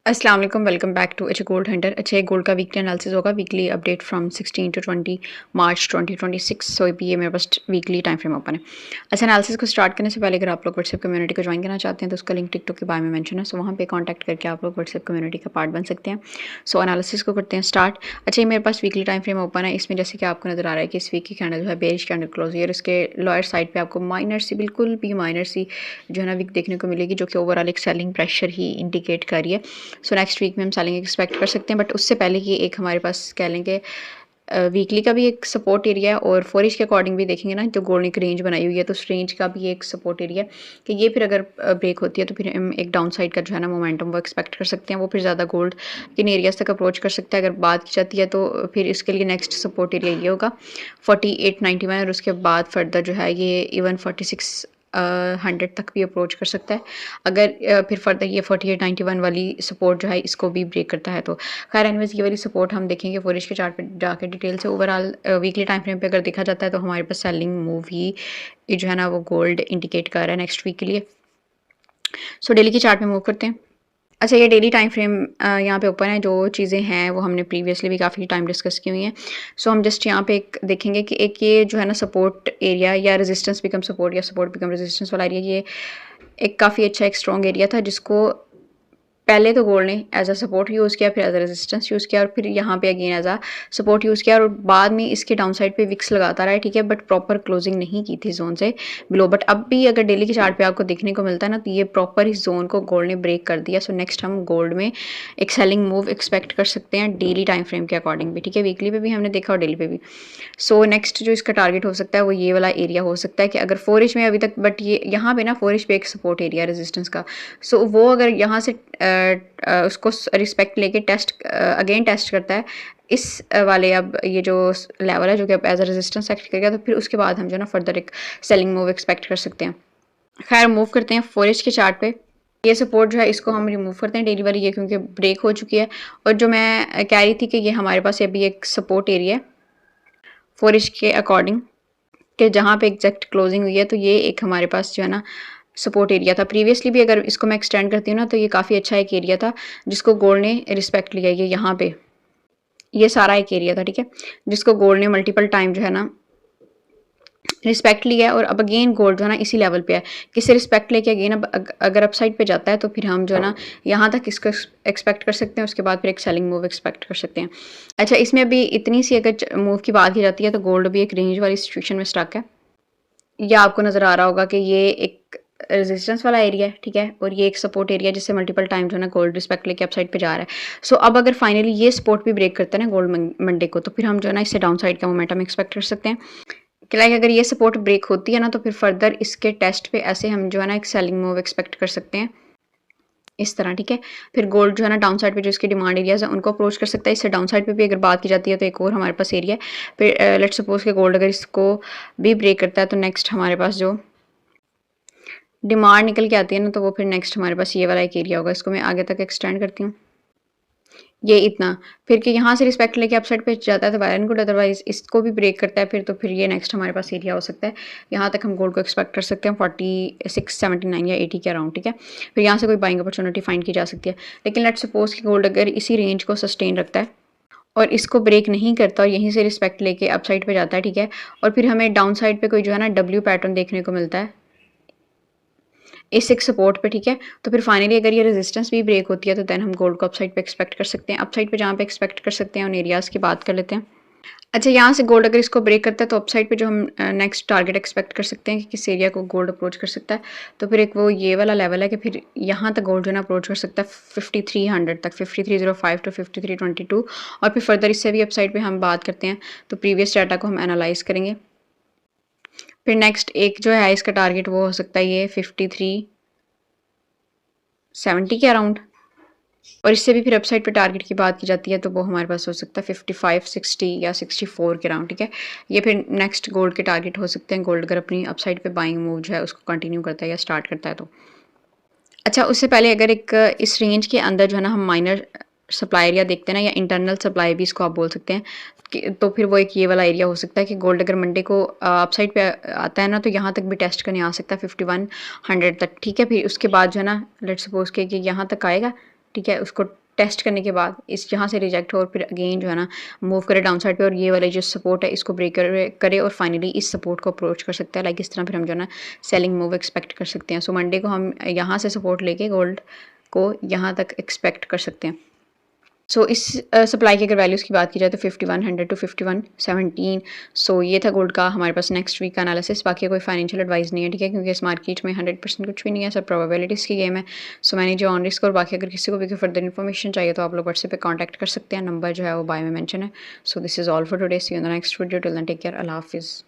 अस्सलाम वालेकुम, welcome back to H Gold Hunter. अच्छा, ये गोल्ड का वीकली एनालिसिस होगा, weekly update from 16 to 20 March 2026। So ये मेरे पास वीकली टाइम फ्रेम ओपन है। अच्छा, एनालिसिस को स्टार्ट करने से पहले अगर आप लोग व्हाट्सएप कम्युनिटी को ज्वाइन करना चाहते हैं तो उसका लिंक टिकटॉक के बारे में मेंशन है, सो वहाँ पे कांटेक्ट करके आप लोग व्हाट्सएप कम्युनिटी का पार्ट बन सकते हैं। सो एनालिसिस को करते हैं स्टार्ट। अच्छा, ये मेरे पास वीकली टाइम फ्रेम ओपन है। इसमें जैसे कि आपको नजर आ रहा है कि इस वीक की कैंडल जो है बेरिश कैंडल क्लोज हुई है और इसके लोअर साइड पे आपको माइनर सी, बिल्कुल भी माइनर सी जो है ना वीक देखने को मिलेगी, जो कि ओवरऑल एक सेलिंग प्रेशर ही इंडिकेट कर रही है। सो नेक्स्ट वीक में हम सेलिंग एक्सपेक्ट कर सकते हैं, बट उससे पहले ये एक हमारे पास कह लेंगे वीकली का भी एक सपोर्ट एरिया है और फोरिश के अकॉर्डिंग भी देखेंगे ना, जो गोल्ड एक रेंज बनाई हुई है तो उस रेंज का भी एक सपोर्ट एरिया है कि ये फिर अगर ब्रेक होती है तो फिर हम एक डाउन साइड का जो है ना मोमेंटम वो एक्सपेक्ट कर सकते हैं। वो फिर ज़्यादा गोल्ड किन एरियाज तक अप्रोच कर सकता है अगर बात की जाती है तो फिर इसके लिए नेक्स्ट सपोर्ट एरिया ये होगा 4891 और उसके बाद फर्दर जो है ये इवन 4600 तक भी अप्रोच कर सकता है अगर फिर फर्दर ये 4891 वाली सपोर्ट जो है इसको भी ब्रेक करता है। तो खैर एनीवेज ये वाली सपोर्ट हम देखेंगे फोरिश के चार्ट पे जाके डिटेल से। ओवरऑल वीकली टाइम फ्रेम पे अगर देखा जाता है तो हमारे पास सेलिंग मूव ही जो है ना वो गोल्ड इंडिकेट कर रहा है नेक्स्ट वीक के लिए। सो डेली की चार्ट में मूव करते हैं। अच्छा, ये डेली टाइम फ्रेम यहाँ पे ओपन है। जो चीज़ें हैं वो हमने प्रीवियसली भी काफ़ी टाइम डिस्कस की हुई हैं। सो हम जस्ट यहाँ पे एक देखेंगे कि एक ये जो है ना सपोर्ट एरिया या रेजिस्टेंस बिकम सपोर्ट या सपोर्ट बिकम रेजिस्टेंस वाला एरिया, ये एक काफ़ी अच्छा एक स्ट्रॉन्ग एरिया था जिसको पहले तो गोल्ड ने एज अ सपोर्ट यूज़ किया, फिर एज अ रेजिस्टेंस यूज़ किया और फिर यहाँ पे again as a support use किया और बाद में इसके डाउन साइड पे विक्स लगाता रहा है, ठीक है, बट प्रॉपर क्लोजिंग नहीं की थी जोन से बिलो। बट अब भी अगर डेली के चार्ट पे आपको देखने को मिलता है ना तो ये प्रॉपर इस जोन को गोल्ड ने ब्रेक कर दिया। सो नेक्स्ट हम गोल्ड में एक सेलिंग मूव एक्सपेक्ट कर सकते हैं डेली टाइम फ्रेम के अकॉर्डिंग भी, ठीक है। वीकली पे भी हमने देखा और डेली पे भी। सो नेक्स्ट जो इसका टारगेट हो सकता है वो ये वाला एरिया हो सकता है कि अगर फोरिश में अभी तक, बट ये यहाँ पे ना फोरिश पे एक सपोर्ट एरिया रेजिस्टेंस का, सो वो अगर यहाँ से उसको रिस्पेक्ट लेके टेस्ट अगेन टेस्ट करता है इस वाले अब ये जो लेवल है जो कि अब एज अ रेजिस्टेंस एक्ट करेगा, तो फिर उसके बाद हम जो ना फर्दर एक सेलिंग मूव एक्सपेक्ट कर सकते हैं। खैर मूव करते हैं फोरिश के चार्ट पे। ये सपोर्ट जो है इसको हम रिमूव करते हैं डेली वाली, ये क्योंकि ब्रेक हो चुकी है और जो मैं कह रही थी कि ये हमारे पास अभी एक सपोर्ट एरिया है फोरिश के अकॉर्डिंग कि जहाँ पे एग्जैक्ट क्लोजिंग हुई है, तो ये एक हमारे पास जो है ना सपोर्ट एरिया था। प्रीवियसली भी अगर इसको मैं एक्सटेंड करती हूँ ना तो ये काफ़ी अच्छा एक एरिया था जिसको गोल्ड ने रिस्पेक्ट लिया। ये यहाँ पे ये सारा एक एरिया था, ठीक है, जिसको गोल्ड ने मल्टीपल टाइम जो है ना रिस्पेक्ट लिया है और अब अगेन गोल्ड जो है ना इसी लेवल पे है। किससे रिस्पेक्ट लेके अगेन अब अगर अपसाइड पे जाता है तो फिर हम जो है ना यहाँ तक इसको एक्सपेक्ट कर सकते हैं, उसके बाद फिर एक सेलिंग मूव एक्सपेक्ट कर सकते हैं। अच्छा, इसमें अभी इतनी सी अगर मूव की बात की जाती है तो गोल्ड भी एक रेंज वाली सिचुएशन में स्टक है। या आपको नज़र आ रहा होगा कि ये एक रेजिस्टेंस वाला एरिया है, ठीक है, और ये एक सपोर्ट एरिया जिससे मल्टीपल टाइम जो है ना गोल्ड रिस्पेक्ट लेके अपसाइड पे जा रहा है। सो अब अगर फाइनली ये सपोर्ट भी ब्रेक करता है ना गोल्ड मंडे को, तो फिर हम जो है ना इससे डाउन साइड का मोमेंटम एक्सपेक्ट कर सकते हैं कि लाइक अगर ये सपोर्ट ब्रेक होती है ना तो फिर फर्दर इसके टेस्ट पे ऐसे हम जो है ना एक सेलिंग मूव एक्सपेक्ट कर सकते हैं इस तरह, ठीक है। फिर गोल्ड जो है ना डाउन साइड पे जो इसके डिमांड एरियाज है उनको अप्रोच कर सकता है। इससे डाउन साइड पे भी अगर बात की जाती है तो एक और हमारे पास एरिया है। फिर लेट्स सपोज कि गोल्ड अगर इसको भी ब्रेक करता है तो नेक्स्ट हमारे पास जो डिमांड निकल के आती है ना तो वो फिर नेक्स्ट हमारे पास ये वाला एक एरिया होगा। इसको मैं आगे तक एक्सटेंड करती हूँ, ये इतना, फिर कि यहाँ से रिस्पेक्ट लेके अपसाइड पे जाता है तो वेल एंड गुड, अदरवाइज इसको भी ब्रेक करता है फिर तो फिर ये नेक्स्ट हमारे पास एरिया हो सकता है। यहाँ तक हम गोल्ड को एक्सपेक्ट कर सकते हैं 4679 या 80 के अराउंड, ठीक है। फिर यहाँ से कोई बाइंग अपॉर्चुनिटी फाइंड की जा सकती है। लेकिन लेट्स सपोज कि गोल्ड अगर इसी रेंज को सस्टेन रखता है और इसको ब्रेक नहीं करता और यहीं से रिस्पेक्ट लेके अपसाइड पे जाता है, ठीक है, और फिर हमें डाउन साइड पे कोई जो है ना डब्ल्यू पैटर्न देखने को मिलता है इस एक सपोर्ट पे, ठीक है, तो फिर फाइनली अगर ये रेजिस्टेंस भी ब्रेक होती है तो देन हम गोल्ड को अपसाइड पे एक्सपेक्ट कर सकते हैं। अपसाइड पे जहाँ पे एक्सपेक्ट कर सकते हैं उन एरियाज़ की बात कर लेते हैं। अच्छा, यहाँ से गोल्ड अगर इसको ब्रेक करता है तो अपसाइड पे जो हम नेक्स्ट टारगेट एक्सपेक्ट कर सकते हैं कि किस एरिया को गोल्ड अप्रोच कर सकता है, तो फिर एक वो ये वाला लेवल है कि फिर यहाँ तक गोल्ड जो है ना अप्रोच कर सकता है 5300 तक, 5305 टू 5322, और फिर फर्दर इससे भी अपसाइड पे हम बात करते हैं तो प्रीवियस डाटा को हम एनालाइज करेंगे। फिर नेक्स्ट एक जो है इसका टारगेट वो हो सकता है ये 5370 के अराउंड, और इससे भी फिर अपसाइड पे टारगेट की बात की जाती है तो वो हमारे पास हो सकता है 5560 या 64 के अराउंड, ठीक है। ये फिर नेक्स्ट गोल्ड के टारगेट हो सकते हैं गोल्ड अगर अपनी अपसाइड पे बाइंग मूव जो है उसको कंटिन्यू करता है या स्टार्ट करता है तो। अच्छा, उससे पहले अगर एक इस रेंज के अंदर जो है ना हम माइनर सप्लाई एरिया देखते हैं ना, या इंटरनल सप्लाई भी इसको आप बोल सकते हैं तो फिर वो एक ये वाला एरिया हो सकता है कि गोल्ड अगर मंडे को अपसाइड पे आता है ना तो यहाँ तक भी टेस्ट करने आ सकता है 5100 तक, ठीक है। फिर उसके बाद जो है ना लेट्स सपोज के कि यहाँ तक आएगा, ठीक है, उसको टेस्ट करने के बाद इस यहाँ से रिजेक्ट हो और फिर अगेन जो है ना मूव करे डाउन साइड पे और ये वाले जो सपोर्ट है इसको ब्रेक करे और फाइनली इस सपोर्ट को अप्रोच कर सकते हैं। लाइक इस तरह फिर हम जो है ना सेलिंग मूव एक्सपेक्ट कर सकते हैं। सो मंडे को हम यहाँ से सपोर्ट लेके गोल्ड को यहाँ तक एक्सपेक्ट कर सकते हैं। सो इस सप्लाई की अगर वैल्यूज़ की बात की जाए तो 5100 टू 5117। सो ये था गोल्ड का हमारे पास नेक्स्ट वीक का एनालिसिस। बाकी कोई फाइनेंशियल एडवाइस नहीं है, ठीक है, क्योंकि इस मार्केट में 100% कुछ भी नहीं है, सब प्रोबेबिलिटीज़ की गेम है। सो मैंने जो ऑन रिस्क और बाकी अगर किसी को भी फर्दर इन्फॉर्मेशन चाहिए तो आप लोग व्हाट्सएप पे कांटेक्ट कर सकते हैं, नंबर जो है वो बाय में मेंशन है। So this is all for today, see you in the next video, till then take care, अल्लाह हाफिज़।